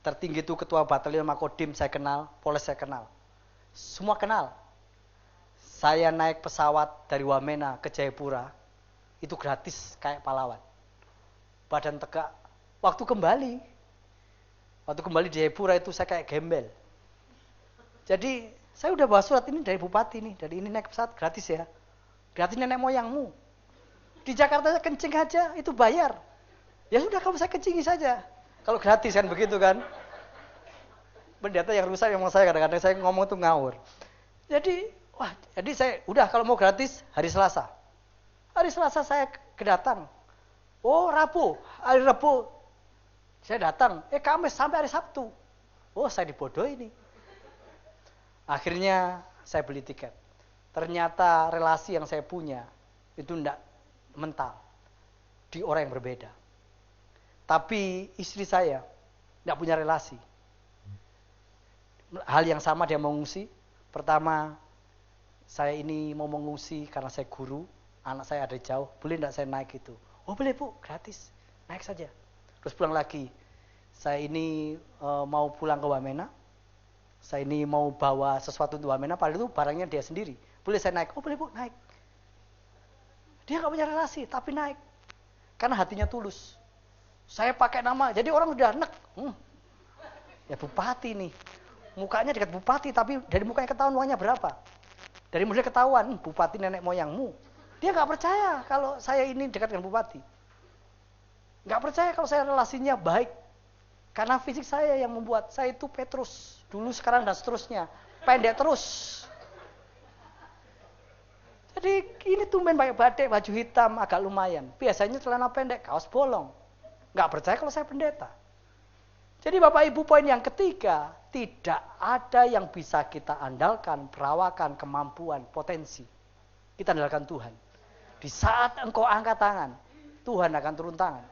tertinggi itu ketua batalion Makodim saya kenal, Polres saya kenal. Semua kenal. Saya naik pesawat dari Wamena ke Jayapura, itu gratis kayak pahlawan. Badan tegak. Waktu kembali di Jayapura itu saya kayak gembel. Jadi saya udah bawa surat ini dari bupati nih, dari ini naik pesawat gratis ya. Gratis nenek moyangmu. Di Jakarta kencing aja itu bayar. Ya sudah kamu saya kencingi saja. Kalau gratis kan begitu kan. Pendeta yang rusak yang mau saya kadang-kadang saya ngomong tuh ngawur. Jadi saya udah kalau mau gratis hari Selasa. Hari Selasa saya kedatang. Oh Rabu, hari Rabu saya datang. Kamis sampai hari Sabtu. Oh saya dibodohi ini. Akhirnya saya beli tiket. Ternyata relasi yang saya punya itu enggak mental. Di orang yang berbeda. Tapi istri saya enggak punya relasi. Hal yang sama dia mengungsi. Pertama, saya ini mau mengungsi karena saya guru. Anak saya ada jauh. Boleh enggak saya naik itu? Oh boleh Bu, gratis. Naik saja. Terus pulang lagi. Saya ini mau pulang ke Wamena. Saya ini mau bawa sesuatu untuk Wamena. Padahal itu barangnya dia sendiri. Boleh saya naik? Oh boleh Bu, naik. Dia enggak punya relasi, tapi naik. Karena hatinya tulus. Saya pakai nama, jadi orang udah nek. Ya bupati nih. Mukanya dekat bupati, tapi dari mukanya ketahuan uangnya berapa. Dari mudah ketahuan, bupati nenek moyangmu. Dia nggak percaya kalau saya ini dekat dengan bupati. Nggak percaya kalau saya relasinya baik. Karena fisik saya yang membuat saya itu Petrus. Dulu, sekarang, dan seterusnya. Pendek terus. Jadi ini tumben pakai batik, baju hitam, agak lumayan. Biasanya celana pendek, kaos bolong. Nggak percaya kalau saya pendeta. Jadi Bapak Ibu, poin yang ketiga, tidak ada yang bisa kita andalkan, perawakan, kemampuan, potensi. Kita andalkan Tuhan. Di saat engkau angkat tangan, Tuhan akan turun tangan.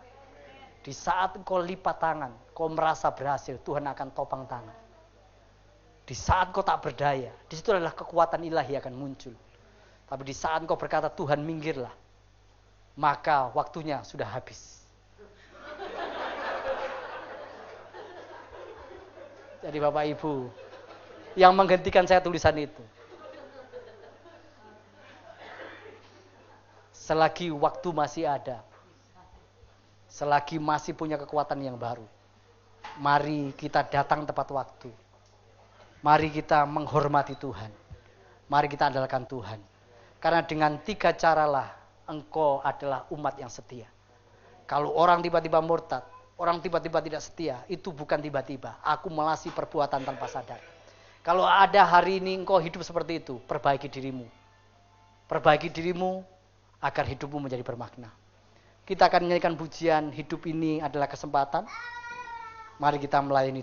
Di saat engkau lipat tangan, kau merasa berhasil, Tuhan akan topang tangan. Di saat kau tak berdaya, di situ adalah kekuatan ilahi akan muncul. Tapi di saat engkau berkata, Tuhan minggirlah, maka waktunya sudah habis. Jadi Bapak Ibu, yang menghentikan saya tulisan itu. Selagi waktu masih ada, selagi masih punya kekuatan yang baru, mari kita datang tepat waktu. Mari kita menghormati Tuhan. Mari kita andalkan Tuhan. Karena dengan 3 caralah engkau adalah umat yang setia. Kalau orang tiba-tiba murtad, orang tiba-tiba tidak setia, itu bukan tiba-tiba. Akumulasi perbuatan tanpa sadar. Kalau ada hari ini engkau hidup seperti itu, perbaiki dirimu. Perbaiki dirimu agar hidupmu menjadi bermakna. Kita akan menyanyikan pujian, hidup ini adalah kesempatan. Mari kita melayani